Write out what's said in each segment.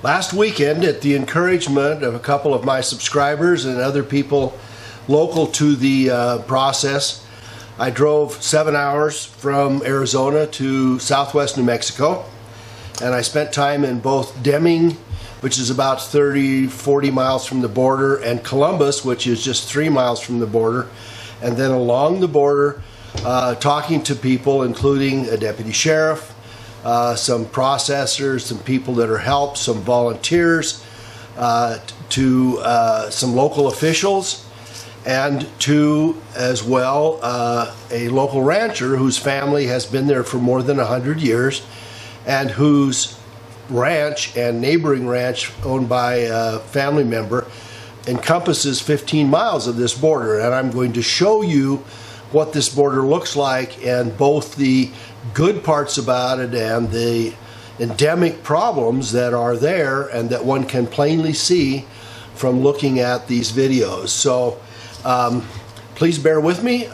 Last weekend, at the encouragement of a couple of my subscribers and other people local to the process, I drove 7 hours from Arizona to southwest New Mexico, and I spent time in both Deming, which is about 30-40 miles from the border, and Columbus, which is just 3 miles from the border, and then along the border talking to people, including a deputy sheriff, some processors, some people that are helped, some volunteers, to some local officials, and to, as well, a local rancher whose family has been there for more than 100 years and whose ranch and neighboring ranch owned by a family member encompasses 15 miles of this border. And I'm going to show you what this border looks like and both the good parts about it and the endemic problems that are there and that one can plainly see from looking at these videos. So please bear with me.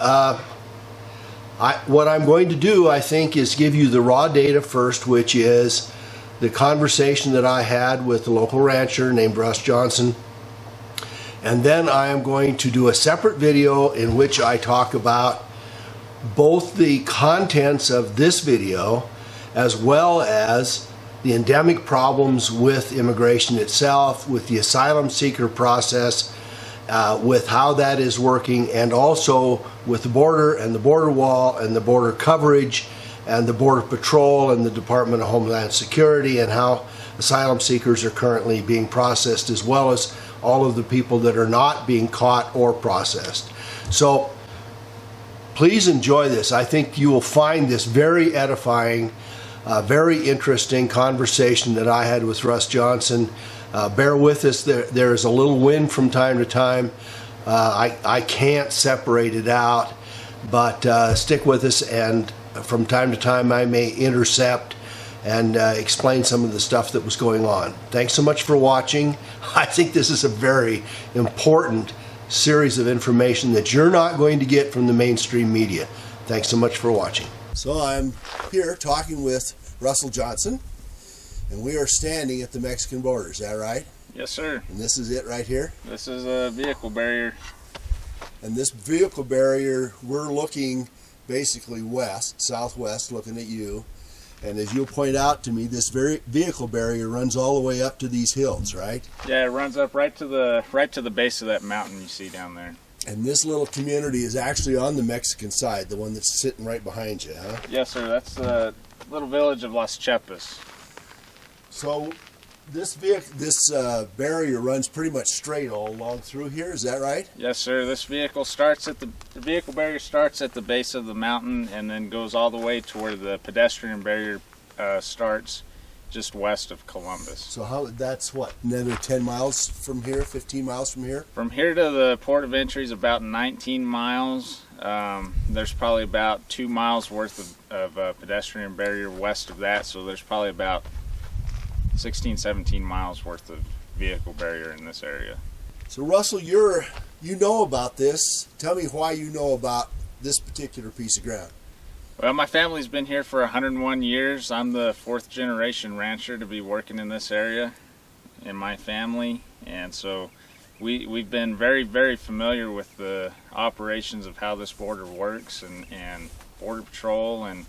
What I'm going to do, I think, is give you the raw data first, which is the conversation that I had with the local rancher named Russ Johnson. And then I am going to do a separate video in which I talk about both the contents of this video as well as the endemic problems with immigration itself, with the asylum seeker process, with how that is working, and also with the border and the border wall and the border coverage and the Border Patrol and the Department of Homeland Security, and how asylum seekers are currently being processed, as well as all of the people that are not being caught or processed. So please enjoy this. I think you will find this very edifying, very interesting conversation that I had with Russ Johnson. Bear with us. There is a little wind from time to time. I can't separate it out, but stick with us, and from time to time I may intercept and explain some of the stuff that was going on. Thanks so much for watching. I think this is a very important series of information that you're not going to get from the mainstream media. Thanks so much for watching. So I'm here talking with Russell Johnson, and we are standing at the Mexican border. Is that right? Yes, sir. And this is it right here? This is a vehicle barrier. And this vehicle barrier, we're looking basically west, southwest, looking at you. And as you'll point out to me, this very vehicle barrier runs all the way up to these hills, right? Yeah, it runs up right to the base of that mountain you see down there. And this little community is actually on the Mexican side, the one that's sitting right behind you, huh? Yes, sir. That's the little village of Las Chepas. So this barrier runs pretty much straight all along through here. Is that right? Yes, sir. This vehicle starts at the vehicle barrier starts at the base of the mountain and then goes all the way to where the pedestrian barrier starts, just west of Columbus. So that's what, another 10 miles from here, 15 miles from here? From here to the port of entry is about 19 miles. There's probably about 2 miles worth of pedestrian barrier west of that, so there's probably about 16, 17 miles worth of vehicle barrier in this area. So Russell, you know about this. Tell me why you know about this particular piece of ground. Well, my family's been here for 101 years. I'm the 4th generation rancher to be working in this area in my family, and so we've been very, very familiar with the operations of how this border works and Border Patrol and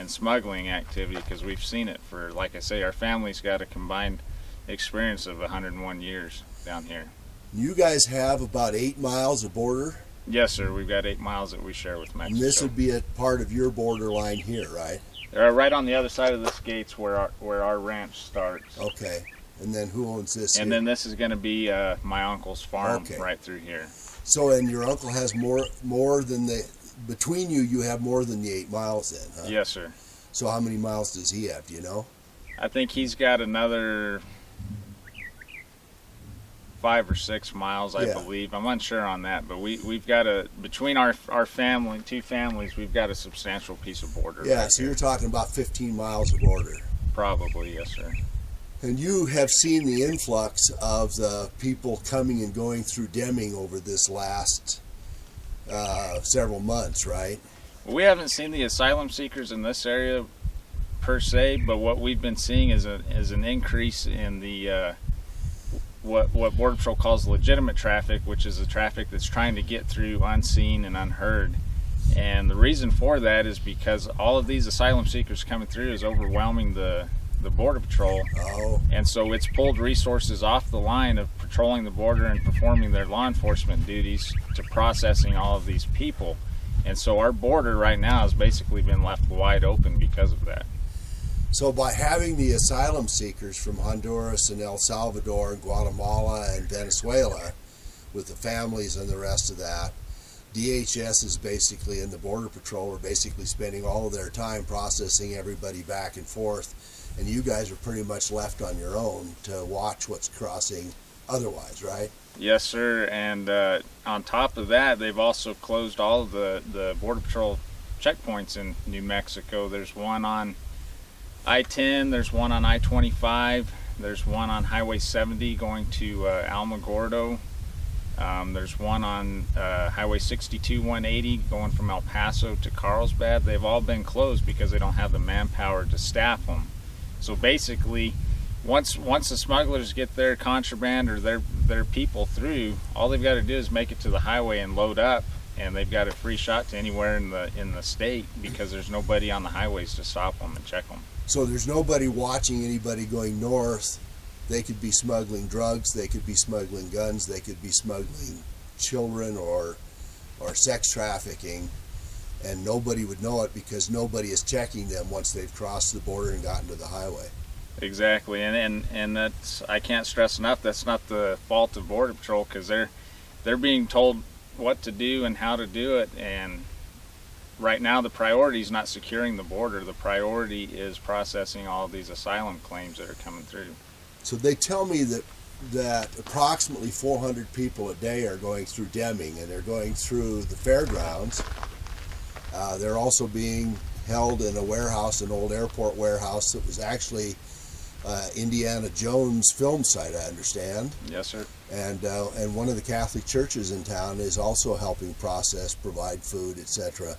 smuggling activity, because we've seen it for, like I say, our family's got a combined experience of 101 years down here. You guys have about 8 miles of border? Yes, sir. We've got 8 miles that we share with Mexico. And this would be a part of your border line here, right? Right on the other side of this gate's where our ranch starts. Okay. And then who owns this And here? then this is going to be my uncle's farm right through here. So, and your uncle has more than between you have more than the 8 miles then, huh? Yes, sir. So how many miles does he have, do you know? I think he's got another 5 or 6 miles, I believe. I'm unsure on that, but we've got between our family, 2 families, we've got a substantial piece of border. Yeah, right so here. you're talking about 15 miles of border. Probably, yes, sir. And you have seen the influx of the people coming and going through Deming over this last several months, right? Well, we haven't seen the asylum seekers in this area per se, but what we've been seeing is an increase in the what Border Patrol calls legitimate traffic, which is the traffic that's trying to get through unseen and unheard. And the reason for that is because all of these asylum seekers coming through is overwhelming the Border Patrol. Oh. And so it's pulled resources off the line of patrolling the border and performing their law enforcement duties to processing all of these people. And so our border right now has basically been left wide open because of that. So by having the asylum seekers from Honduras and El Salvador and Guatemala and Venezuela with the families and the rest of that, DHS is basically, and the Border Patrol are basically spending all of their time processing everybody back and forth, and you guys are pretty much left on your own to watch what's crossing otherwise, right? Yes, sir. And on top of that, they've also closed all of the Border Patrol checkpoints in New Mexico. There's one on I-10, there's one on I-25, there's one on Highway 70 going to Alamogordo. There's one on Highway 62-180 going from El Paso to Carlsbad. They've all been closed because they don't have the manpower to staff them. So basically, once the smugglers get their contraband or their people through, all they've got to do is make it to the highway and load up, and they've got a free shot to anywhere in the state because there's nobody on the highways to stop them and check them. So there's nobody watching anybody going north. They could be smuggling drugs, they could be smuggling guns, they could be smuggling children or sex trafficking, and nobody would know it because nobody is checking them once they've crossed the border and gotten to the highway. Exactly, and that's, I can't stress enough, that's not the fault of Border Patrol, because they're being told what to do and how to do it, and right now the priority is not securing the border. The priority is processing all of these asylum claims that are coming through. So they tell me that approximately 400 people a day are going through Deming, and they're going through the fairgrounds. They're also being held in a warehouse, an old airport warehouse that was actually Indiana Jones film site, I understand. Yes, sir. And one of the Catholic churches in town is also helping process, provide food, etc.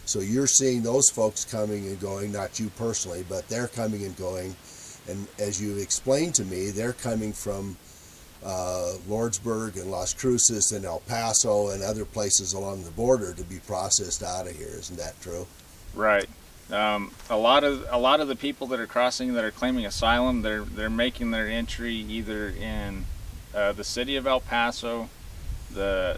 So you're seeing those folks coming and going, not you personally, but they're coming and going. And as you explained to me, they're coming from Lordsburg and Las Cruces and El Paso and other places along the border to be processed out of here. Isn't that true? Right. A lot of the people that are crossing that are claiming asylum, they're making their entry either in the city of El Paso, the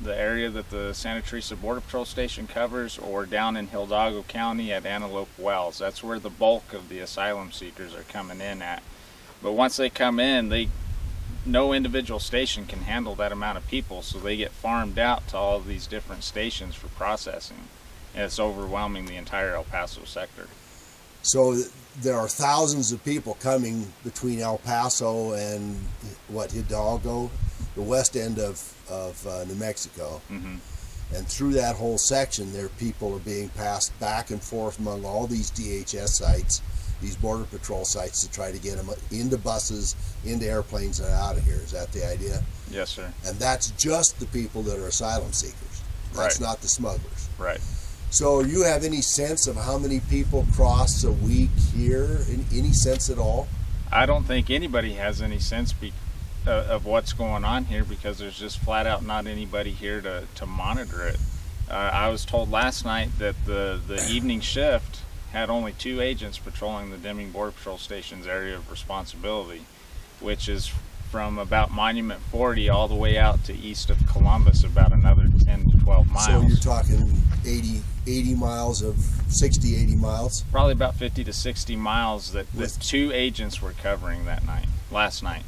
area that the Santa Teresa Border Patrol Station covers, or down in Hidalgo County at Antelope Wells. That's where the bulk of the asylum seekers are coming in at. But once they come in, no individual station can handle that amount of people, so they get farmed out to all of these different stations for processing, and it's overwhelming the entire El Paso sector. So there are thousands of people coming between El Paso and Hidalgo, the west end of New Mexico. Mm-hmm. And through that whole section there, people are being passed back and forth among all these DHS sites, these Border Patrol sites, to try to get them into buses, into airplanes, and out of here. Is that the idea? Yes, sir. And that's just the people that are asylum seekers. That's right. Not the smugglers. Right. So you have any sense of how many people cross a week here? Any sense at all? I don't think anybody has any sense of what's going on here, because there's just flat out not anybody here to monitor it. I was told last night that the evening shift had only 2 agents patrolling the Deming Border Patrol Station's area of responsibility, which is from about Monument 40 all the way out to east of Columbus, about another 10 to 12 miles. So you're talking 80 miles of 60, 80 miles? Probably about 50 to 60 miles that 2 agents were covering last night.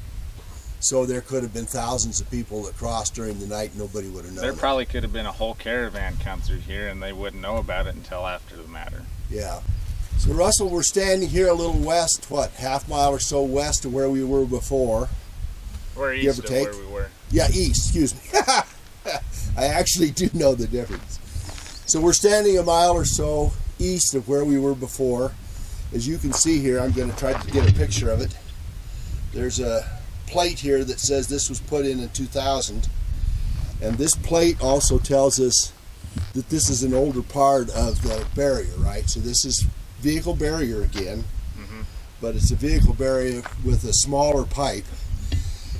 So there could have been thousands of people that crossed during the night, and nobody would have known. There probably could have been a whole caravan come through here, and they wouldn't know about it until after the matter. Yeah. So Russell, we're standing here a little west, half mile or so west of where we were before. We're east of where we were. Yeah, east, excuse me. I actually do know the difference. So we're standing a mile or so east of where we were before. As you can see here, I'm going to try to get a picture of it. There's a plate here that says this was put in 2000, and this plate also tells us that this is an older part of the barrier, right? So this is vehicle barrier again, Mm-hmm. but it's a vehicle barrier with a smaller pipe.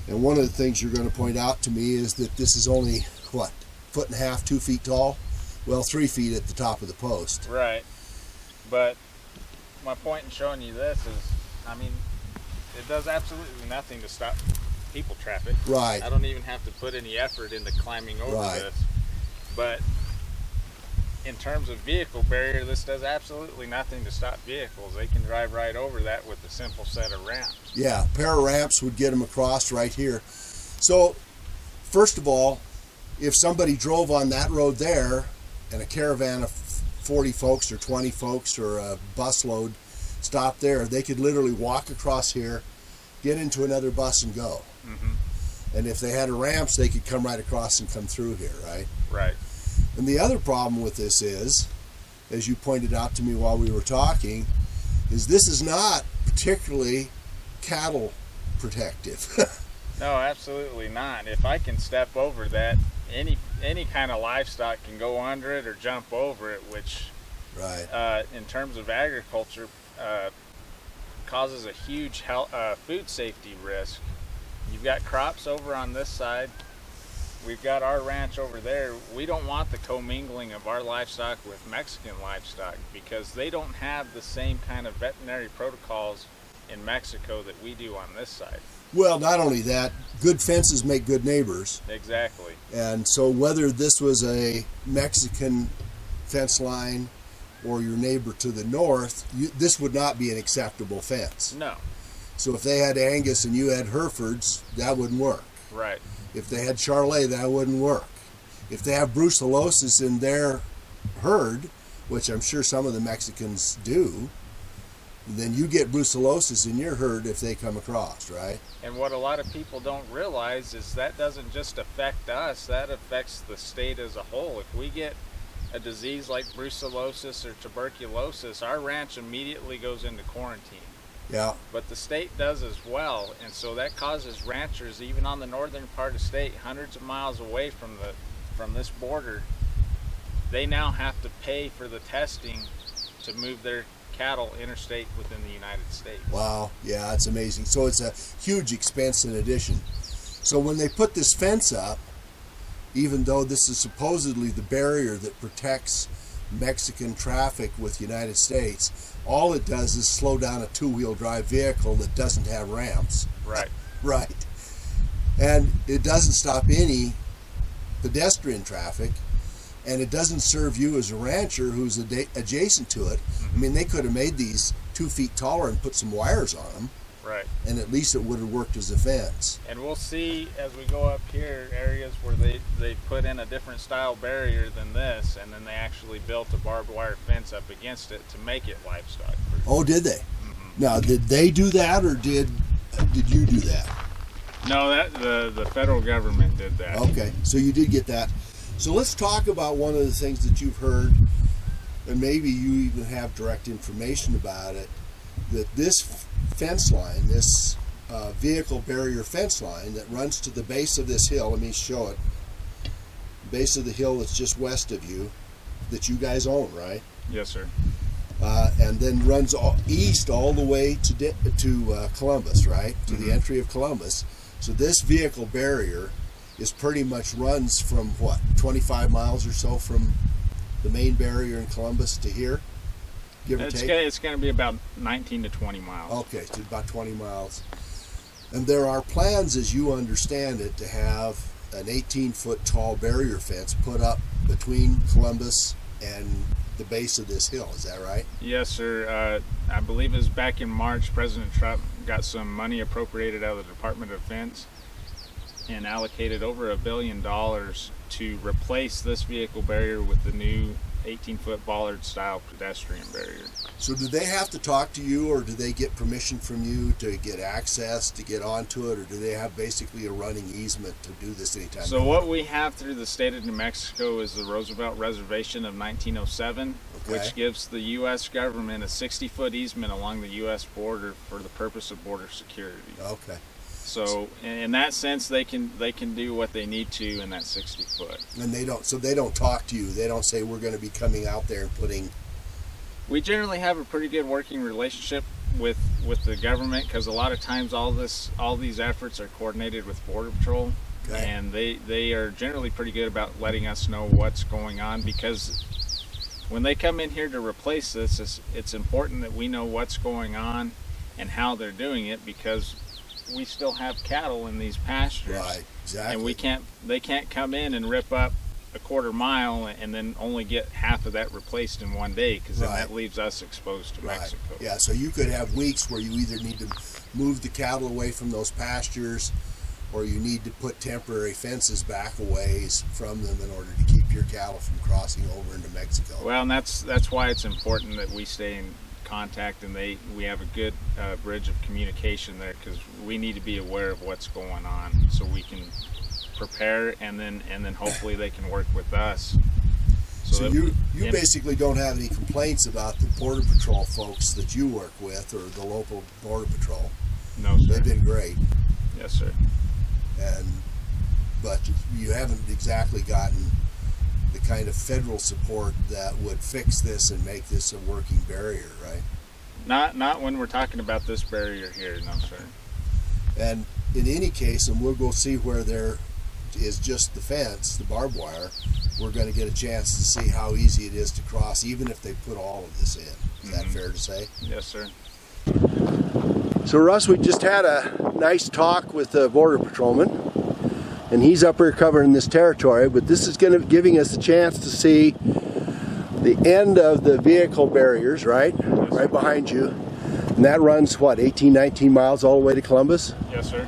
And one of the things you're going to point out to me is that this is only, what, 1.5 feet, 2 feet tall? Well, 3 feet at the top of the post. Right. But my point in showing you this is, I mean, it does absolutely nothing to stop people traffic. Right. I don't even have to put any effort into climbing over Right. this. But in terms of vehicle barrier, this does absolutely nothing to stop vehicles. They can drive right over that with a simple set of ramps. Yeah, a pair of ramps would get them across right here. So, first of all, if somebody drove on that road there and a caravan of 40 folks or 20 folks or a busload stopped there, they could literally walk across here, get into another bus and go. Mm-hmm. And if they had ramps, they could come right across and come through here, right? Right. And the other problem with this is, as you pointed out to me while we were talking, is this is not particularly cattle protective. No, absolutely not. If I can step over that, any kind of livestock can go under it or jump over it, which, Right. in terms of agriculture, causes a huge food safety risk. You've got crops over on this side. We've got our ranch over there. We don't want the commingling of our livestock with Mexican livestock because they don't have the same kind of veterinary protocols in Mexico that we do on this side. Well, not only that, good fences make good neighbors. Exactly. And so whether this was a Mexican fence line or your neighbor to the north, this would not be an acceptable fence. No. So if they had Angus and you had Herefords, that wouldn't work. Right. If they had Charolais, that wouldn't work. If they have brucellosis in their herd, which I'm sure some of the Mexicans do, then you get brucellosis in your herd if they come across, right? And what a lot of people don't realize is that doesn't just affect us, that affects the state as a whole. If we get a disease like brucellosis or tuberculosis, our ranch immediately goes into quarantine. Yeah. But the state does as well, and so that causes ranchers, even on the northern part of the state, hundreds of miles away from this border, they now have to pay for the testing to move their cattle interstate within the United States. Wow. Yeah, it's amazing. So it's a huge expense in addition. So when they put this fence up, even though this is supposedly the barrier that protects Mexican traffic with the United States, all it does is slow down a two-wheel drive vehicle that doesn't have ramps. Right. Right. And it doesn't stop any pedestrian traffic, and it doesn't serve you as a rancher who's adjacent to it. I mean, they could have made these 2 feet taller and put some wires on them, Right. and at least it would have worked as a fence. And we'll see as we go up here areas where they put in a different style barrier than this, and then they actually built a barbed wire fence up against it to make it livestock proof. Oh, did they? Mm-hmm. Now, did they do that, or did you do that? No, that the federal government did that. Okay, so you did get that. So let's talk about one of the things that you've heard, and maybe you even have direct information about it, that this fence line, this vehicle barrier fence line that runs to the base of this hill, let me show it, base of the hill that's just west of you, that you guys own, right? Yes, sir. And then runs east all the way to Columbus, right? To the entry of Columbus. So this vehicle barrier is pretty much runs from, what, 25 miles or so from the main barrier in Columbus to here, give or take? It's going to be about 19 to 20 miles. Okay, so about 20 miles. And there are plans, as you understand it, to have an 18-foot tall barrier fence put up between Columbus and the base of this hill. Is that right? Yes, sir. I believe it was back in March, President Trump got some money appropriated out of the Department of Defense and allocated over $1 billion to replace this vehicle barrier with the new 18-foot bollard-style pedestrian barrier. So do they have to talk to you, or do they get permission from you to get access to get onto it, or do they have basically a running easement to do this anytime? So what we have through the state of New Mexico is the Roosevelt Reservation of 1907, Okay. which gives the U.S. government a 60-foot easement along the U.S. border for the purpose of border security. Okay. So in that sense, they can do what they need to in that 60 foot. And they don't talk to you. They don't say, we're going to be coming out there and putting We generally have a pretty good working relationship with the government, because a lot of times all these efforts are coordinated with Border Patrol. Okay. And they are generally pretty good about letting us know what's going on, because when they come in here to replace this, it's important that we know what's going on and how they're doing it, because we still have cattle in these pastures. Right, exactly. And they can't come in and rip up a quarter mile and then only get half of that replaced in one day, because then that leaves us exposed to Mexico. Yeah, so you could have weeks where you either need to move the cattle away from those pastures, or you need to put temporary fences back a ways from them in order to keep your cattle from crossing over into Mexico. Well, and that's why it's important that we stay in contact, and we have a good bridge of communication there, because we need to be aware of what's going on so we can prepare, and then hopefully they can work with us. So you basically don't have any complaints about the Border Patrol folks that you work with, or the local Border Patrol? No, sir. They've been great. Yes, sir. But you haven't exactly gotten the kind of federal support that would fix this and make this a working barrier, right? Not when we're talking about this barrier here, no, sir. And in any case, and we'll go see where there is just the fence, the barbed wire, we're going to get a chance to see how easy it is to cross, even if they put all of this in. Is that fair to say? Yes, sir. So Russ, we just had a nice talk with the Border Patrolman, and he's up here covering this territory, but this is giving us a chance to see the end of the vehicle barriers, right? Yes, right behind you. And that runs, what, 18, 19 miles all the way to Columbus? Yes, sir.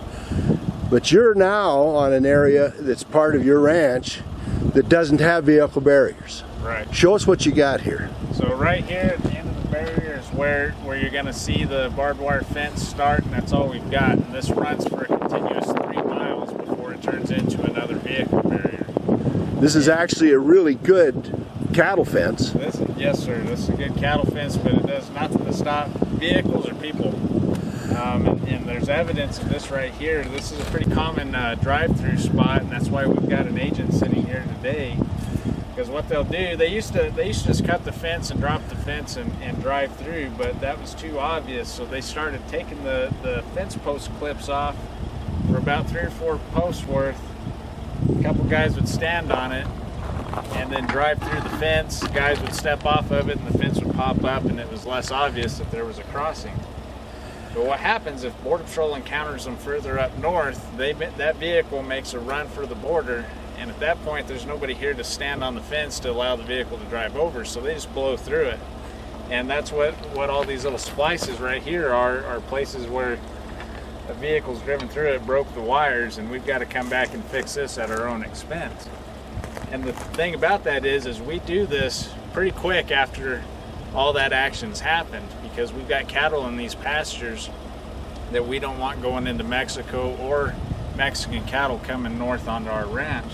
But you're now on an area that's part of your ranch that doesn't have vehicle barriers. Right. Show us what you got here. So right here at the end of the barrier is where you're going to see the barbed wire fence start, and that's all we've got. And this runs for a continuous 3 miles before it turns into another vehicle barrier. This is actually a really good cattle fence. Yes, sir. This is a good cattle fence, but it does nothing to stop vehicles or people. And there's evidence of this right here. This is a pretty common drive-through spot, and that's why we've got an agent sitting here today. Because what they'll do, they used to just cut the fence and drop the fence and drive through, but that was too obvious. So they started taking the fence post clips off for about 3 or 4 posts worth. A couple guys would stand on it and then drive through the fence. Guys would step off of it, and the fence would pop up, and it was less obvious that there was a crossing. But what happens if Border Patrol encounters them further up north, that vehicle makes a run for the border, and at that point there's nobody here to stand on the fence to allow the vehicle to drive over, so they just blow through it. And that's what all these little splices right here are places where a vehicle's driven through it, broke the wires, and we've got to come back and fix this at our own expense. And the thing about that is we do this pretty quick after all that action's happened, because we've got cattle in these pastures that we don't want going into Mexico, or Mexican cattle coming north onto our ranch.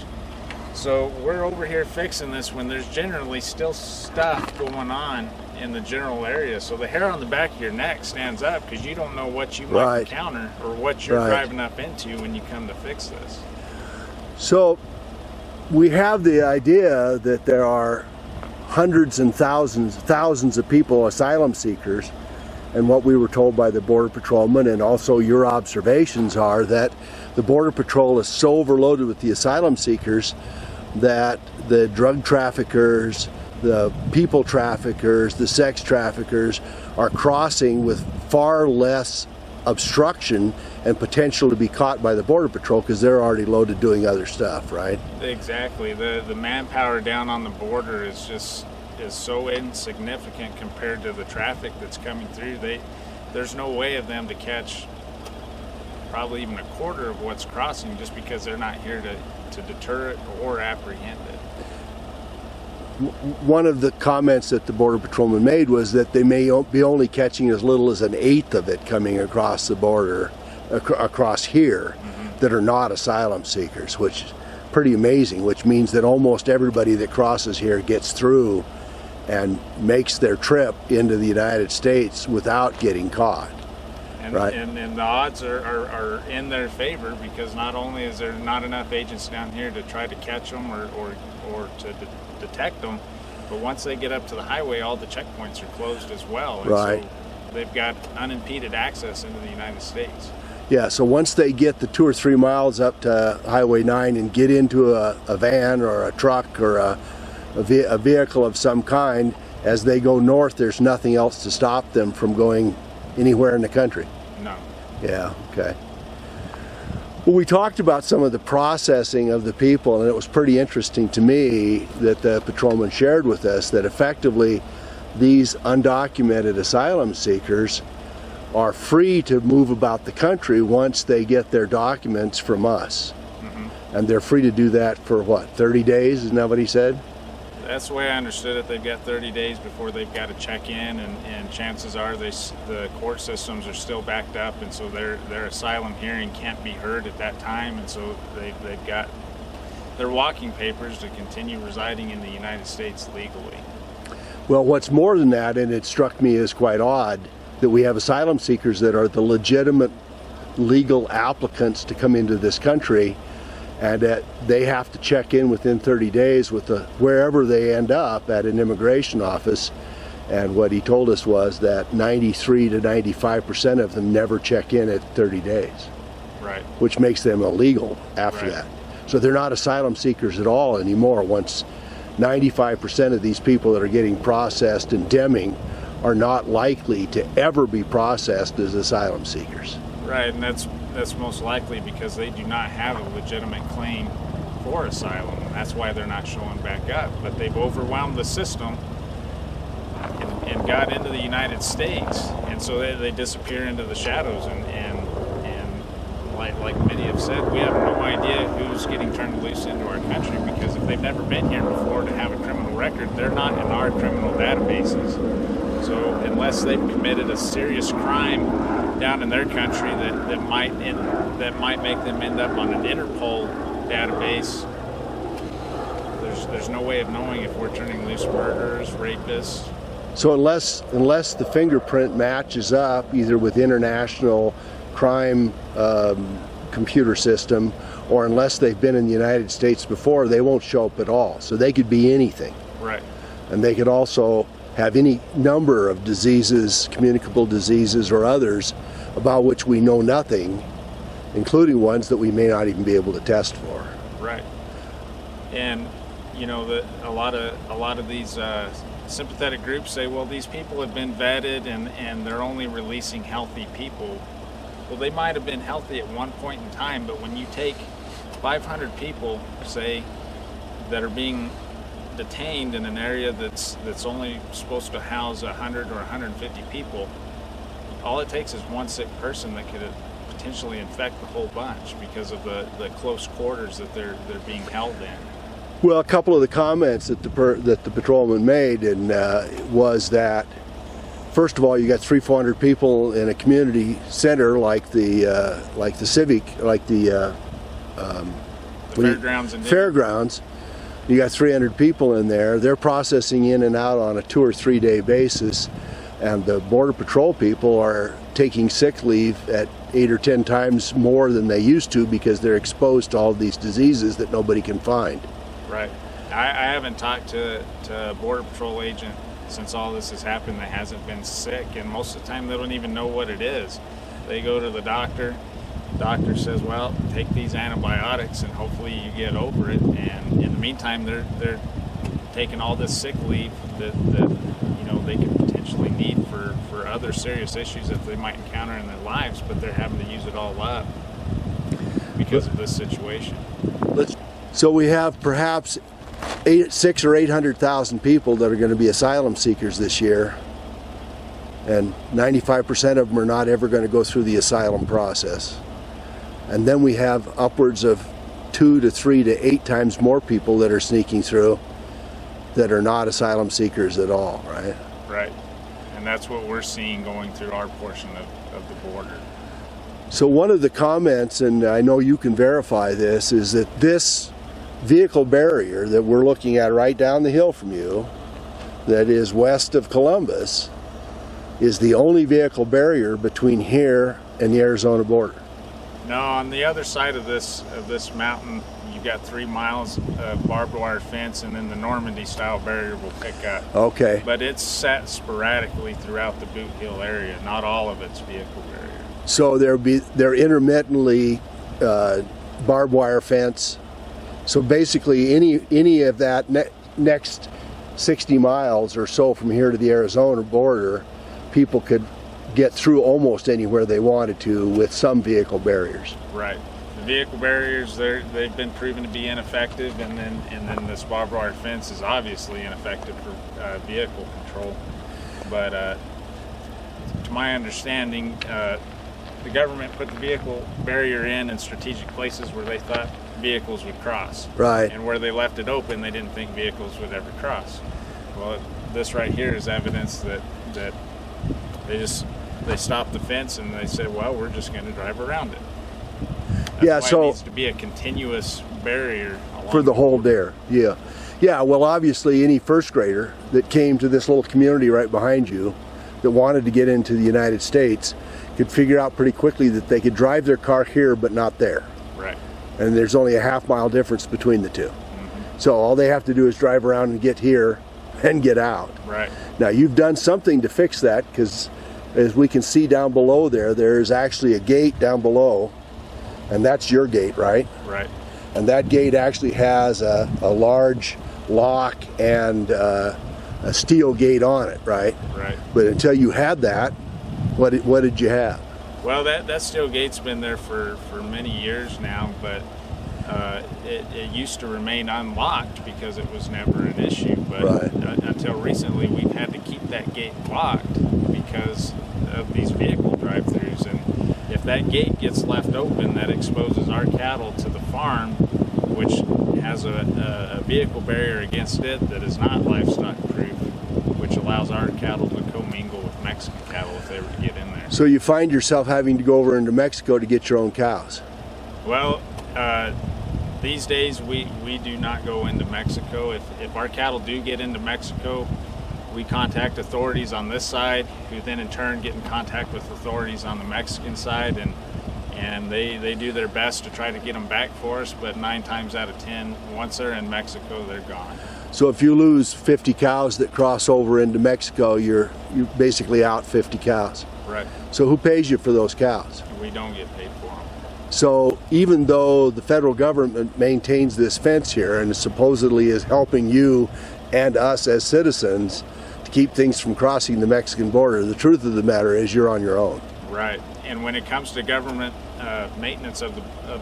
So we're over here fixing this when there's generally still stuff going on in the general area. So the hair on the back of your neck stands up, because you don't know what you might encounter or what you're driving up into when you come to fix this. So we have the idea that there are hundreds and thousands of people, asylum seekers, and what we were told by the Border Patrolman, and also your observations, are that the Border Patrol is so overloaded with the asylum seekers that the drug traffickers, the people traffickers, the sex traffickers are crossing with far less obstruction and potential to be caught by the Border Patrol, because they're already loaded doing other stuff, right? Exactly. The manpower down on the border is so insignificant compared to the traffic that's coming through. There's no way of them to catch probably even a quarter of what's crossing, just because they're not here to deter it or apprehend it. One of the comments that the Border Patrolman made was that they may be only catching as little as 1/8 of it coming across the border, across here, that are not asylum seekers, which is pretty amazing, which means that almost everybody that crosses here gets through and makes their trip into the United States without getting caught. And, right. and the odds are in their favor, because not only is there not enough agents down here to try to catch them or to detect them, But once they get up to the highway, all the checkpoints are closed as well. And Right. so they've got unimpeded access into the United States. Yeah, so once they get the 2 or 3 miles up to Highway 9 and get into a van or a truck or a vehicle of some kind, as they go north, there's nothing else to stop them from going anywhere in the country. No. Yeah, okay. Well, we talked about some of the processing of the people, and it was pretty interesting to me that the patrolman shared with us that effectively these undocumented asylum seekers are free to move about the country once they get their documents from us. Mm-hmm. And they're free to do that for what, 30 days? Isn't that what he said? That's the way I understood it. They've got 30 days before they've got to check in, and chances are the court systems are still backed up, and so their asylum hearing can't be heard at that time, and so they've got their walking papers to continue residing in the United States legally. Well, what's more than that, and it struck me as quite odd, that we have asylum seekers that are the legitimate legal applicants to come into this country, and that they have to check in within 30 days with wherever they end up at an immigration office. And what he told us was that 93 to 95% of them never check in at 30 days. Right. Which makes them illegal after Right. that. So they're not asylum seekers at all anymore once 95% of these people that are getting processed in Deming are not likely to ever be processed as asylum seekers. Right, and that's most likely because they do not have a legitimate claim for asylum. That's why they're not showing back up. But they've overwhelmed the system and got into the United States, and so they disappear into the shadows. And like many have said, we have no idea who's getting turned loose into our country, because if they've never been here before to have a criminal record, they're not in our criminal databases. So unless they've committed a serious crime down in their country that might make them end up on an Interpol database, there's no way of knowing if we're turning loose murderers, rapists. So unless the fingerprint matches up either with international crime computer system, or unless they've been in the United States before, they won't show up at all. So they could be anything. Right. And they could also have any number of diseases, communicable diseases or others, about which we know nothing, including ones that we may not even be able to test for. Right. And a lot of these sympathetic groups say, well, these people have been vetted and they're only releasing healthy people. Well, they might have been healthy at one point in time, but when you take 500 people, say, that are being detained in an area that's only supposed to house 100 or 150 people, all it takes is one sick person that could potentially infect the whole bunch because of the close quarters that they're being held in. Well, a couple of the comments that the patrolman made was that, first of all, you got 300-400 people in a community center like the fairgrounds. Fairgrounds. You got 300 people in there. They're processing in and out on a 2 or 3 day basis, and the Border Patrol people are taking sick leave at 8 or 10 times more than they used to because they're exposed to all these diseases that nobody can find. Right. I haven't talked to a Border Patrol agent since all this has happened that hasn't been sick, and most of the time they don't even know what it is. They go to the doctor. The doctor says, well, take these antibiotics and hopefully you get over it. And in the meantime, they're taking all this sick leave that they could potentially need for other serious issues that they might encounter in their lives, but they're having to use it all up because of this situation. So we have perhaps 600,000 or 800,000 people that are going to be asylum seekers this year, and 95% of them are not ever going to go through the asylum process. And then we have upwards of 2 to 3 to 8 times more people that are sneaking through that are not asylum seekers at all, right? Right. And that's what we're seeing going through our portion of the border. So one of the comments, and I know you can verify this, is that this vehicle barrier that we're looking at right down the hill from you, that is west of Columbus, is the only vehicle barrier between here and the Arizona border. No, on the other side of this mountain, you've got 3 miles of barbed wire fence, and then the Normandy style barrier will pick up. Okay. But it's set sporadically throughout the Boot Hill area. Not all of it's vehicle barrier. So they're intermittently barbed wire fence. So basically any of that next 60 miles or so from here to the Arizona border, people could get through almost anywhere they wanted to with some vehicle barriers. Right. The vehicle barriers, they've been proven to be ineffective, and then this barbed wire fence is obviously ineffective for vehicle control. But to my understanding, the government put the vehicle barrier in strategic places where they thought vehicles would cross. Right. And where they left it open, they didn't think vehicles would ever cross. Well, this right here is evidence that they stopped the fence and they said, well, we're just going to drive around it. That's why so it needs to be a continuous barrier for the whole dare. Yeah, well, obviously any first grader that came to this little community right behind you that wanted to get into the United States could figure out pretty quickly that they could drive their car here but not there. Right. And there's only a half-mile difference between the two. So all they have to do is drive around and get here and get out. Right. Now you've done something to fix that, because as we can see down below there's actually a gate down below, and that's your gate, right? Right. And that gate actually has a large lock and a steel gate on it, right? Right. But until you had that, what did you have? Well, that steel gate's been there for many years now, but it used to remain unlocked because it was never an issue. But right. Until recently, we've had to keep that gate locked because of these vehicle drive-throughs. And if that gate gets left open, that exposes our cattle to the farm, which has a vehicle barrier against it that is not livestock-proof, which allows our cattle to commingle with Mexican cattle if they were to get in there. So you find yourself having to go over into Mexico to get your own cows? Well, these days we do not go into Mexico. If our cattle do get into Mexico, we contact authorities on this side, who then in turn get in contact with authorities on the Mexican side, and they do their best to try to get them back for us, but 9 times out of 10, once they're in Mexico, they're gone. So if you lose 50 cows that cross over into Mexico, you're basically out 50 cows. Right. So who pays you for those cows? We don't get paid for them. So even though the federal government maintains this fence here and supposedly is helping you and us as citizens to keep things from crossing the Mexican border, the truth of the matter is you're on your own. Right. And when it comes to government maintenance of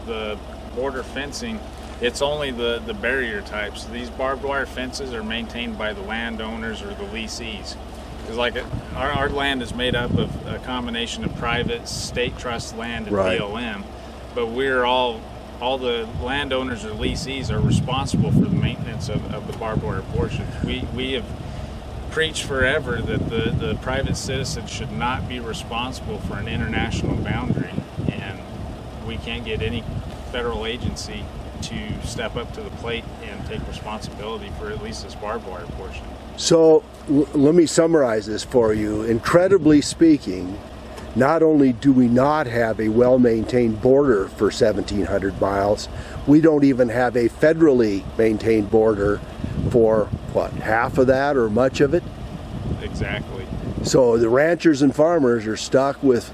the border fencing, it's only the barrier types. These barbed wire fences are maintained by the landowners or the lessees. Because like our land is made up of a combination of private, state trust land, and right. BLM. But we're all the landowners or lessees are responsible for the maintenance of the barbed wire portions. We have preached forever that the private citizens should not be responsible for an international boundary, and we can't get any federal agency to step up to the plate and take responsibility for at least this barbed wire portion. So let me summarize this for you. Incredibly speaking, not only do we not have a well-maintained border for 1,700 miles, we don't even have a federally maintained border for, what, half of that or much of it? Exactly. So the ranchers and farmers are stuck with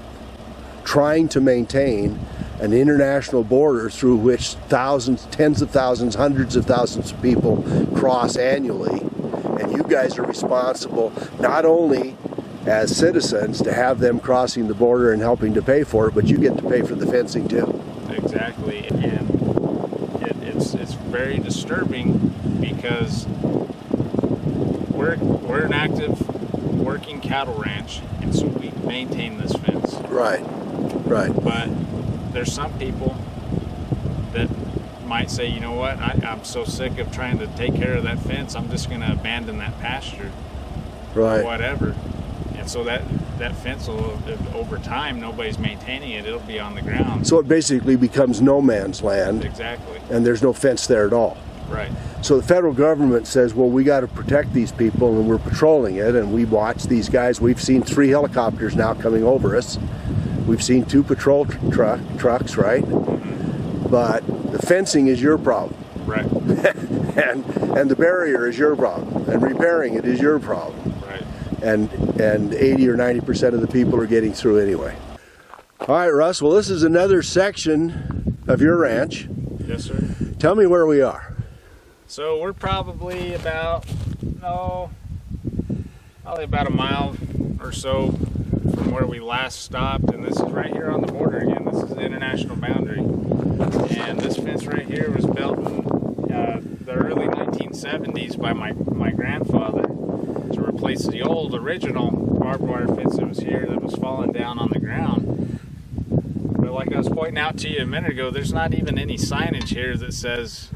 trying to maintain an international border through which thousands, tens of thousands, hundreds of thousands of people cross annually. And you guys are responsible not only as citizens to have them crossing the border and helping to pay for it, but you get to pay for the fencing too. Exactly, and it's very disturbing because we're an active working cattle ranch, and so we maintain this fence. Right. But there's some people that might say, you know what, I'm so sick of trying to take care of that fence, I'm just going to abandon that pasture, Right. or whatever. And so that fence will, if over time nobody's maintaining it, it'll be on the ground. So it basically becomes no man's land. Exactly. And there's no fence there at all. Right. So the federal government says, well, we got to protect these people, and we're patrolling it, and we watch these guys. We've seen 3 helicopters now coming over us. We've seen 2 patrol trucks, right? Mm-hmm. But the fencing is your problem. Right. and the barrier is your problem, and repairing it is your problem. Right. And 80 or 90% of the people are getting through anyway. All right, Russ, well, this is another section of your ranch. Yes, sir. Tell me where we are. So we're probably about, probably about a mile or so from where we last stopped, and this is right here on the border again. This is the international boundary. And this fence right here was built in the early 1970s by my grandfather to replace the old original barbed wire fence that was here that was falling down on the ground. But like I was pointing out to you a minute ago, there's not even any signage here that says,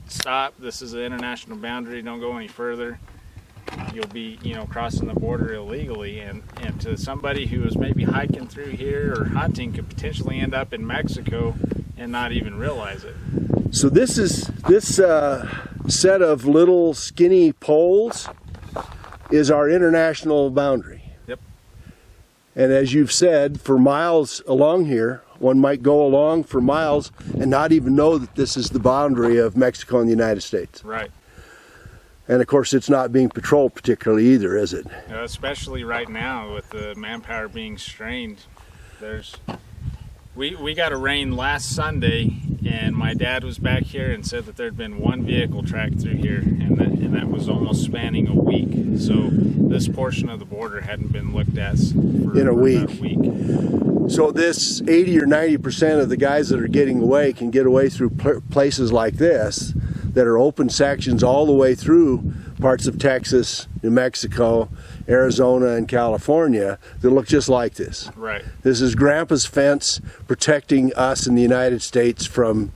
stop, this is the international boundary, don't go any further. You'll be, crossing the border illegally. And to somebody who was maybe hiking through here or hunting could potentially end up in Mexico and not even realize it. So this set of little skinny poles is our international boundary. Yep. And as you've said, for miles along here, one might go along for miles and not even know that this is the boundary of Mexico and the United States. Right. And of course, it's not being patrolled particularly either, is it? Especially right now with the manpower being strained. We got a rain last Sunday, and my dad was back here and said that there'd been one vehicle tracked through here, and that was almost spanning a week. So this portion of the border hadn't been looked at for a week. About a week. So this 80 or 90% of the guys that are getting away can get away through places like this that are open sections all the way through parts of Texas, New Mexico, Arizona, and California that look just like this. Right. This is Grandpa's fence protecting us in the United States from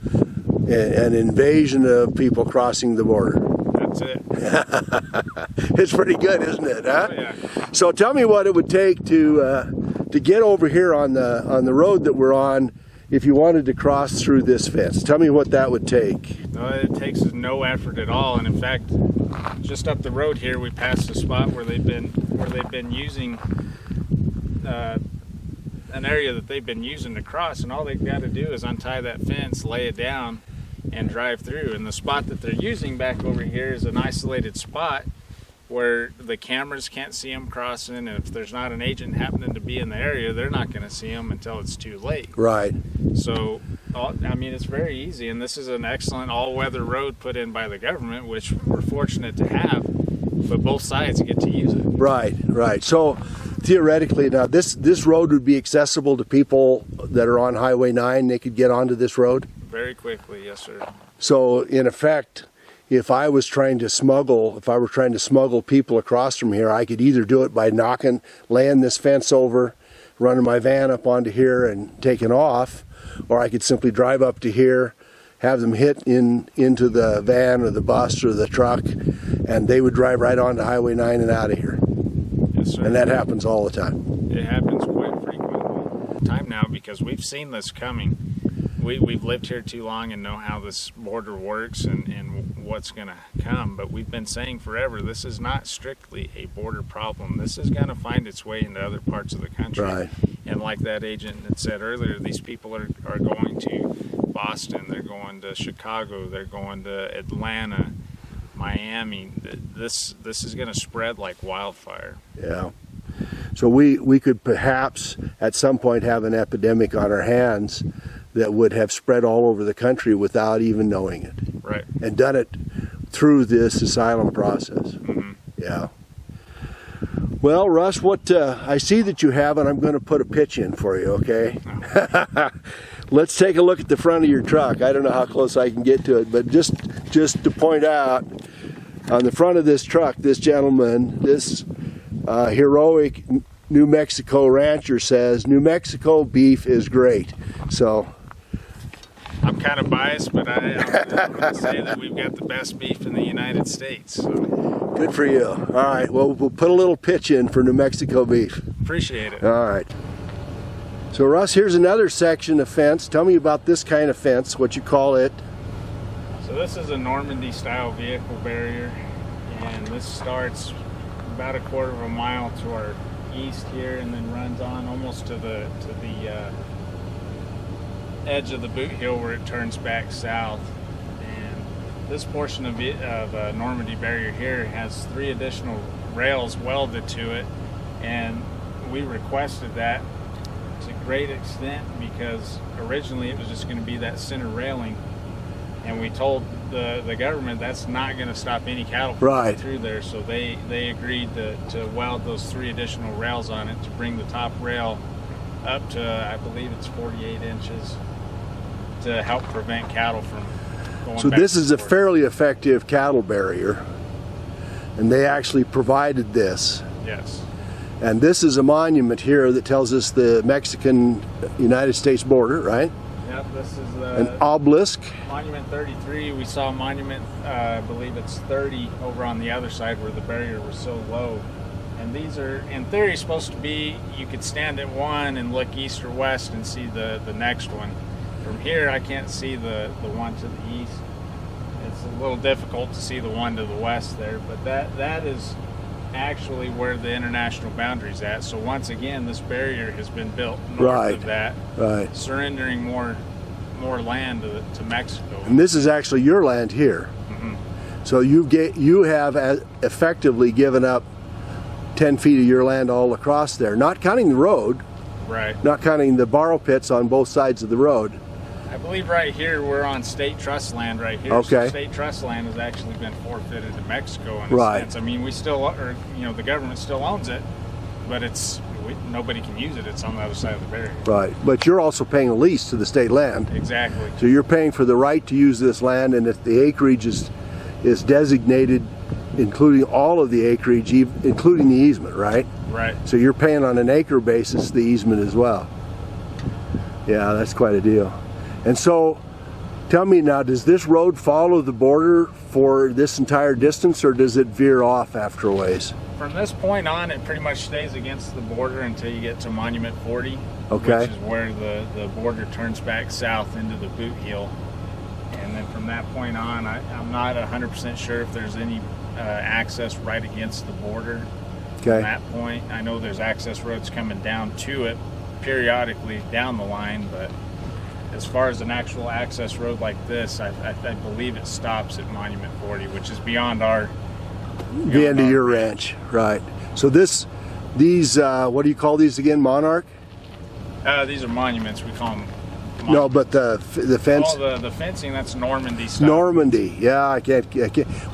an invasion of people crossing the border. That's it. It's pretty good, isn't it? Huh? Oh, yeah. So tell me what it would take to get over here on the road that we're on if you wanted to cross through this fence. Tell me what that would take. No, it takes no effort at all, and in fact, just up the road here, we passed a spot where they've been using an area that they've been using to cross, and all they've got to do is untie that fence, lay it down, and drive through. And the spot that they're using back over here is an isolated spot where the cameras can't see them crossing, and if there's not an agent happening to be in the area, they're not going to see them until it's too late. Right. So, it's very easy, and this is an excellent all-weather road put in by the government, which we're fortunate to have, but both sides get to use it. Right, right. So, theoretically, now this road would be accessible to people that are on Highway 9. They could get onto this road? Very quickly, yes, sir. So, in effect, if I were trying to smuggle people across from here, I could either do it by laying this fence over, running my van up onto here and taking off, or I could simply drive up to here, have them hit into the van or the bus or the truck, and they would drive right onto Highway 9 and out of here. Yes, sir. And that happens all the time. It happens quite frequently. Time now, because we've seen this coming. We've lived here too long and know how this border works and what's going to come, but we've been saying forever, this is not strictly a border problem. This is going to find its way into other parts of the country. Right. And like that agent had said earlier, these people are going to Boston, they're going to Chicago, they're going to Atlanta, Miami. This is going to spread like wildfire. Yeah. So we could perhaps at some point have an epidemic on our hands that would have spread all over the country without even knowing it. Right. And done it through this asylum process. Mm-hmm. Yeah. Well, Russ, what I see that you have, and I'm going to put a pitch in for you, okay? Oh. Let's take a look at the front of your truck. I don't know how close I can get to it, but just to point out, on the front of this truck, this gentleman, this heroic New Mexico rancher says, New Mexico beef is great. So I'm kind of biased, but I'm going to say that we've got the best beef in the United States. So. Good for you. All right, well, we'll put a little pitch in for New Mexico beef. Appreciate it. All right. So, Russ, here's another section of fence. Tell me about this kind of fence, what you call it. So this is a Normandy-style vehicle barrier, and this starts about a quarter of a mile to our east here and then runs on almost to the edge of the boot hill where it turns back south. And this portion of Normandy barrier here has 3 additional rails welded to it, and we requested that to great extent because originally it was just going to be that center railing, and we told the government that's not going to stop any cattle from Right. going through there, so they agreed to weld those 3 additional rails on it to bring the top rail up to, I believe it's 48 inches, to help prevent cattle from going So back this and is a forth. fairly effective cattle barrier, and they actually provided this. Yes. And this is a monument here that tells us the Mexican-United States border, right? Yep, this is An obelisk. Monument 33. We saw monument, I believe it's 30 over on the other side where the barrier was so low. And these are, in theory, supposed to be, you could stand at one and look east or west and see the next one. From here, I can't see the one to the east. It's a little difficult to see the one to the west there, but that is actually where the international boundary's at. So once again, this barrier has been built north Right. of that, Right. surrendering more land to Mexico. And this is actually your land here. Mhm. So you have effectively given up 10 feet of your land all across there, not counting the road, Right. not counting the borrow pits on both sides of the road. I believe right here we're on state trust land right here. Okay. So state trust land has actually been forfeited to Mexico in a Right. sense. I mean, we still, or the government still owns it, but nobody can use it. It's on the other side of the barrier. Right. But you're also paying a lease to the state land. Exactly. So you're paying for the right to use this land, and if the acreage is designated, including all of the acreage, including the easement, right? Right. So you're paying on an acre basis the easement as well. Yeah, that's quite a deal. And so, tell me now, does this road follow the border for this entire distance, or does it veer off after a ways? From this point on, it pretty much stays against the border until you get to Monument 40, Okay. which is where the border turns back south into the boot heel. And then from that point on, I'm not 100% sure if there's any access right against the border. From Okay. that point, I know there's access roads coming down to it periodically down the line, but as far as an actual access road like this, I believe it stops at Monument 40, which is beyond our The end of your ranch, right? So these, what do you call these again? Monarch? These are monuments. We call them. No, but the fence. Oh, the fencing. That's Normandy style. Normandy. Yeah, I can't.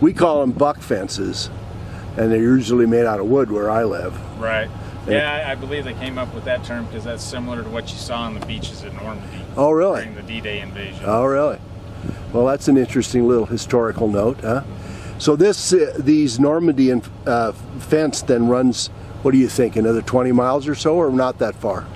We call them buck fences, and they're usually made out of wood where I live. Right. Yeah, I believe they came up with that term because that's similar to what you saw on the beaches at Normandy. Oh, really? During the D-Day invasion. Oh, really? Well, that's an interesting little historical note, huh? So these Normandy fence then runs, what do you think, another 20 miles or so, or not that far?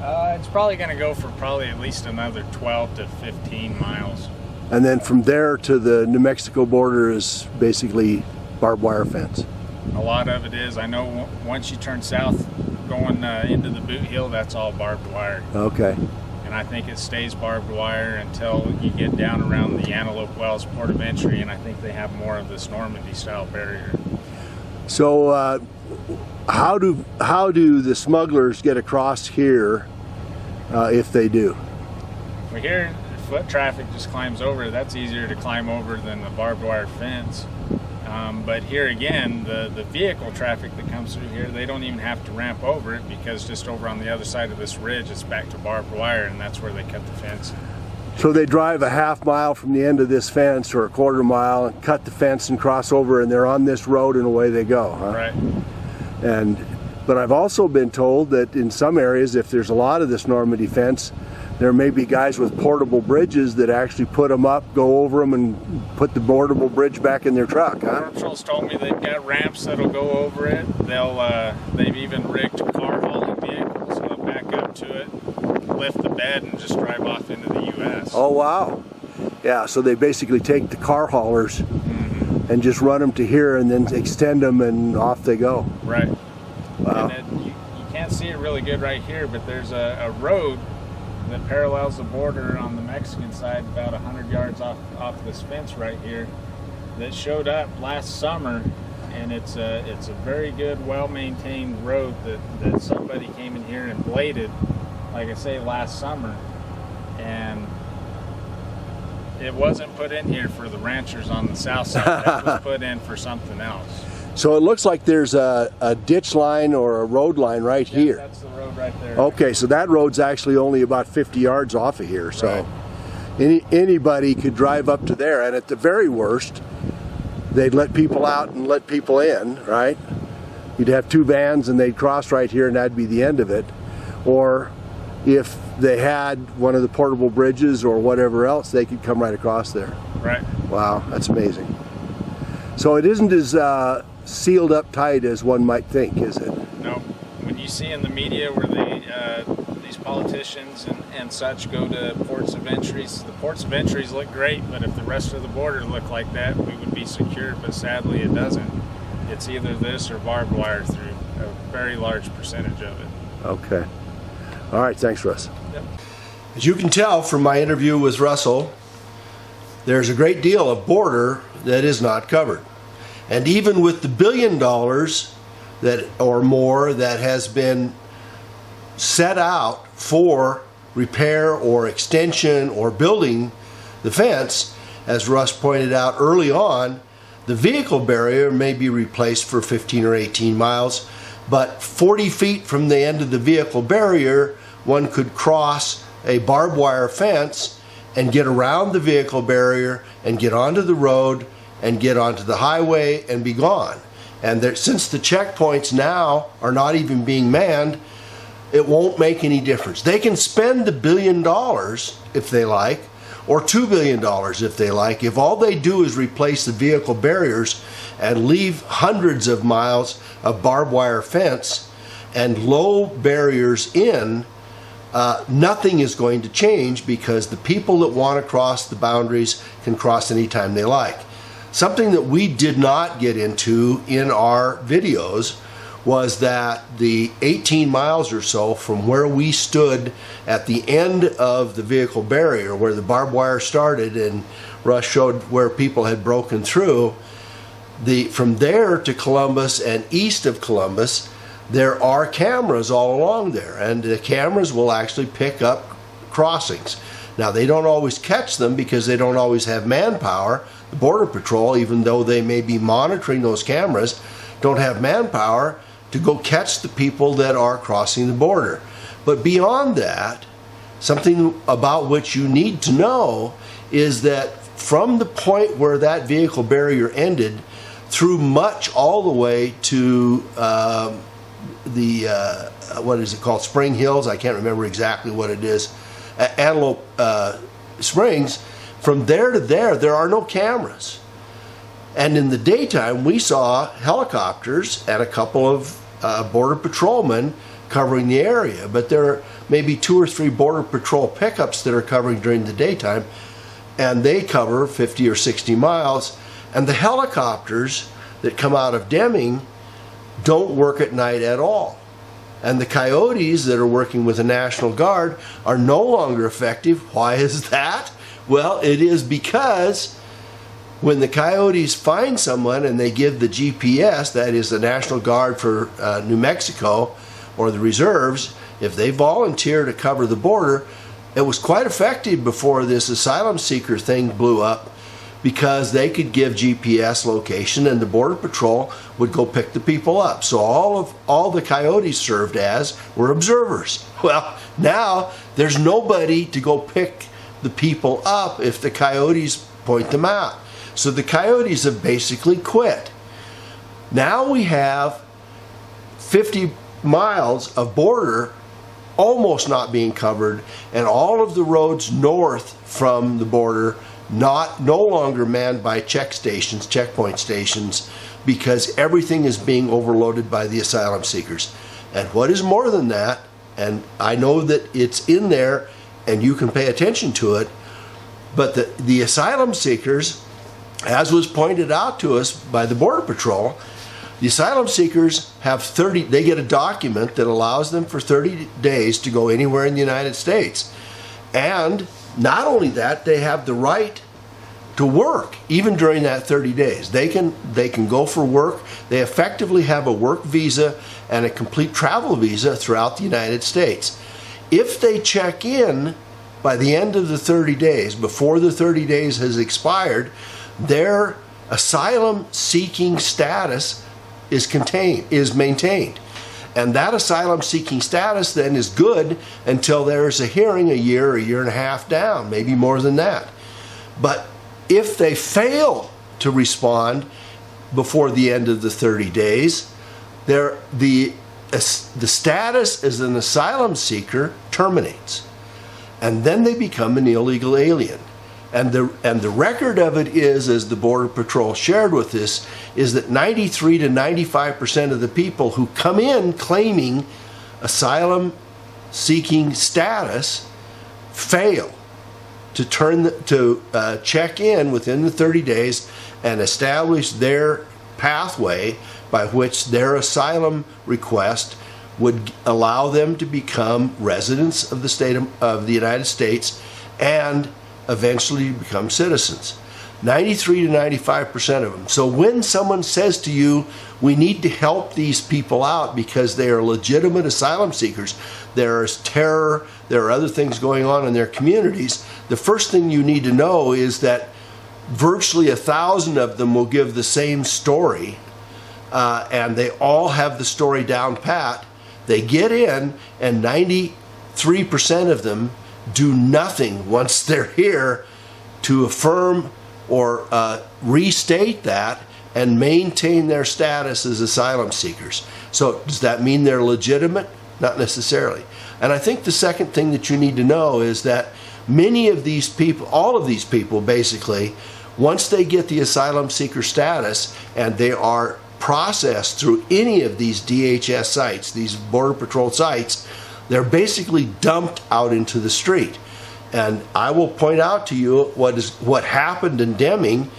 It's probably going to go for at least another 12 to 15 miles. And then from there to the New Mexico border is basically barbed wire fence. A lot of it is. I know once you turn south going into the boot hill, that's all barbed wire. Okay. And I think it stays barbed wire until you get down around the Antelope Wells port of entry, and I think they have more of this Normandy style barrier. So how do the smugglers get across here if they do? Well, here foot traffic just climbs over. That's easier to climb over than the barbed wire fence. But here again, the vehicle traffic that comes through here, they don't even have to ramp over it because just over on the other side of this ridge, it's back to barbed wire, and that's where they cut the fence. So they drive a half mile from the end of this fence or a quarter mile and cut the fence and cross over, and they're on this road and away they go, huh? Right. But I've also been told that in some areas, if there's a lot of this Normandy fence, there may be guys with portable bridges that actually put them up, go over them, and put the portable bridge back in their truck, huh? Border Patrol's told me they've got ramps that'll go over it. They've even rigged car hauling vehicles so they'll back up to it, lift the bed, and just drive off into the U.S. Oh, wow. Yeah, so they basically take the car haulers and just run them to here and then extend them and off they go. Right. Wow. And you can't see it really good right here, but there's a road that parallels the border on the Mexican side about 100 yards off this fence right here that showed up last summer, and it's a very good, well-maintained road that somebody came in here and bladed, like I say, last summer. And It wasn't put in here for the ranchers on the south side. That was put in for something else. So it looks like there's a ditch line or a road line right here. That's the road right there. Okay, so that road's actually only about 50 yards off of here. So anybody could drive up to there, and at the very worst, they'd let people out and let people in, right? You'd have two vans and they'd cross right here and that'd be the end of it. Or if they had one of the portable bridges or whatever else, they could come right across there. Right. Wow, that's amazing. So it isn't as sealed up tight as one might think, is it? No. When you see in the media where these politicians and such go to ports of entries, the ports of entries look great, but if the rest of the border looked like that, we would be secured, but sadly it doesn't. It's either this or barbed wire through a very large percentage of it. Okay. All right, thanks, Russ. Yep. As you can tell from my interview with Russell, there's a great deal of border that is not covered. And even with the $1 billion that or more that has been set out for repair or extension or building the fence, as Russ pointed out early on, the vehicle barrier may be replaced for 15 or 18 miles, but 40 feet from the end of the vehicle barrier, one could cross a barbed wire fence and get around the vehicle barrier and get onto the road and get onto the highway and be gone. And since the checkpoints now are not even being manned, it won't make any difference. They can spend the $1 billion if they like, or $2 billion if they like. If all they do is replace the vehicle barriers and leave hundreds of miles of barbed wire fence and low barriers in, nothing is going to change, because the people that want to cross the boundaries can cross anytime they like. Something that we did not get into in our videos was that the 18 miles or so from where we stood at the end of the vehicle barrier, where the barbed wire started and Russ showed where people had broken through, from there to Columbus and east of Columbus, there are cameras all along there, and the cameras will actually pick up crossings. Now, they don't always catch them because they don't always have manpower. The Border Patrol, even though they may be monitoring those cameras, don't have manpower to go catch the people that are crossing the border. But beyond that, something about which you need to know is that from the point where that vehicle barrier ended through much all the way to what is it called, Spring Hills, I can't remember exactly what it is, Antelope Springs, from there to there are no cameras. And in the daytime, we saw helicopters and a couple of Border Patrolmen covering the area. But there are maybe 2 or 3 Border Patrol pickups that are covering during the daytime, and they cover 50 or 60 miles. And the helicopters that come out of Deming don't work at night at all. And the coyotes that are working with the National Guard are no longer effective. Why is that? Well, it is because when the coyotes find someone and they give the GPS, that is the National Guard for New Mexico or the reserves, if they volunteer to cover the border, it was quite effective before this asylum seeker thing blew up, because they could give GPS location and the Border Patrol would go pick the people up. So all the coyotes served as were observers. Well, now there's nobody to go pick the people up if the coyotes point them out. So the coyotes have basically quit. Now we have 50 miles of border almost not being covered, and all of the roads north from the border no longer manned by checkpoint stations, because everything is being overloaded by the asylum seekers. And what is more than that, and I know that it's in there and you can pay attention to it, but the asylum seekers, as was pointed out to us by the Border Patrol, the asylum seekers they get a document that allows them for 30 days to go anywhere in the United States. And not only that, they have the right to work even during that 30 days. They can go for work. They effectively have a work visa and a complete travel visa throughout the United States. If they check in by the end of the 30 days, before the 30 days has expired, their asylum seeking status is maintained. And that asylum seeking status then is good until there's a hearing a year and a half down, maybe more than that. But if they fail to respond before the end of the 30 days, the status as an asylum seeker terminates. And then they become an illegal alien. And the record of it is, as the Border Patrol shared with us, is that 93 to 95% of the people who come in claiming asylum seeking status fail to check in within the 30 days and establish their pathway by which their asylum request would allow them to become residents of the United States and eventually become citizens. 93 to 95% of them. So when someone says to you, we need to help these people out because they are legitimate asylum seekers, there is terror, there are other things going on in their communities, the first thing you need to know is that virtually 1,000 of them will give the same story, and they all have the story down pat. They get in, and 93% of them do nothing once they're here to affirm or restate that and maintain their status as asylum seekers. So does that mean they're legitimate? Not necessarily. And I think the second thing that you need to know is that many of these people, all of these people basically, once they get the asylum seeker status and they are processed through any of these DHS sites, these Border Patrol sites, they're basically dumped out into the street. And I will point out to you what happened in Deming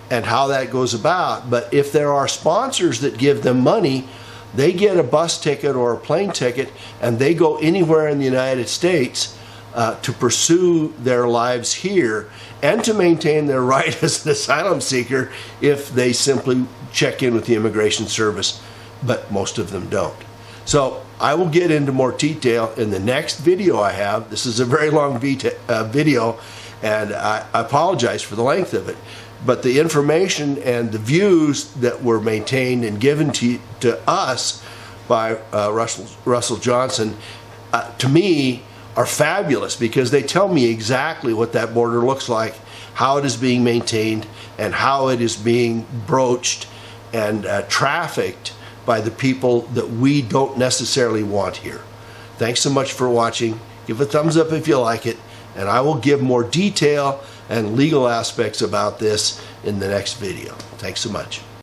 and how that goes about. But if there are sponsors that give them money, they get a bus ticket or a plane ticket and they go anywhere in the United States to pursue their lives here and to maintain their right as an asylum seeker if they simply check in with the Immigration Service, but most of them don't. So I will get into more detail in the next video I have. This is a very long video, and I apologize for the length of it. But the information and the views that were maintained and given to us by Russ Johnson, to me, are fabulous because they tell me exactly what that border looks like, how it is being maintained, and how it is being broached and trafficked by the people that we don't necessarily want here. Thanks so much for watching. Give a thumbs up if you like it, and I will give more detail and legal aspects about this in the next video. Thanks so much.